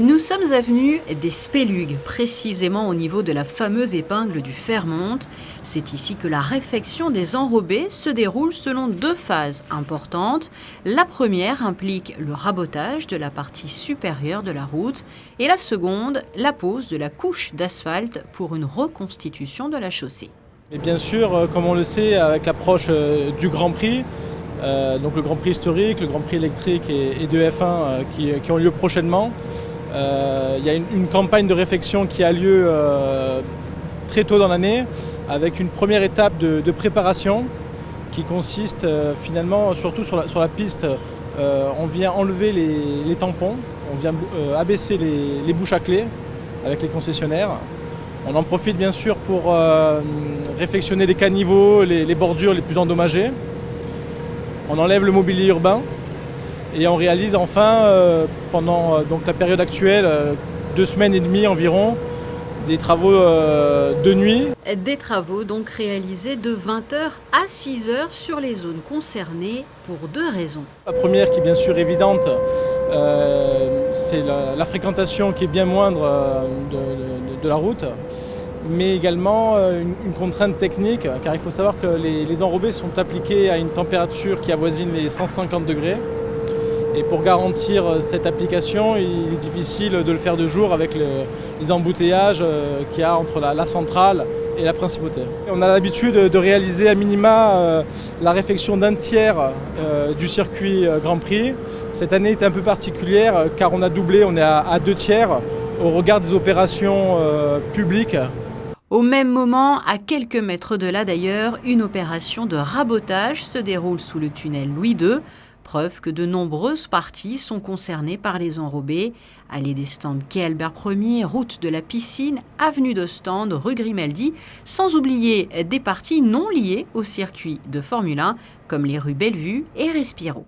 Nous sommes avenue des Spélugues, précisément au niveau de la fameuse épingle du Fairmont. C'est ici que la réfection des enrobés se déroule selon deux phases importantes. La première implique le rabotage de la partie supérieure de la route et la seconde, la pose de la couche d'asphalte pour une reconstitution de la chaussée. Et bien sûr, comme on le sait, avec l'approche du Grand Prix, donc le Grand Prix historique, le Grand Prix électrique et de F1 qui ont lieu prochainement, il y a une campagne de réfection qui a lieu très tôt dans l'année, avec une première étape de préparation qui consiste finalement surtout sur la piste. On vient enlever les tampons, on vient abaisser les bouches à clé avec les concessionnaires. On en profite bien sûr pour réfectionner les caniveaux, les bordures les plus endommagées. On enlève le mobilier urbain et on réalise enfin, pendant donc la période actuelle, 2 semaines et demie environ, des travaux de nuit. Des travaux donc réalisés de 20h à 6h sur les zones concernées pour deux raisons. La première qui est bien sûr évidente, c'est la fréquentation qui est bien moindre de la route, mais également une contrainte technique, car il faut savoir que les enrobés sont appliqués à une température qui avoisine les 150 degrés. Et pour garantir cette application, il est difficile de le faire de jour avec les embouteillages qu'il y a entre la centrale et la principauté. On a l'habitude de réaliser à minima la réfection d'un tiers du circuit Grand Prix. Cette année est un peu particulière car on a doublé, on est à 2 tiers au regard des opérations publiques. Au même moment, à quelques mètres de là d'ailleurs, une opération de rabotage se déroule sous le tunnel Louis II. Preuve que de nombreuses parties sont concernées par les enrobés. Allée des Stands quai Albert Ier, route de la Piscine, avenue d'Ostende, rue Grimaldi, sans oublier des parties non liées au circuit de Formule 1, comme les rues Bellevue et Respiro.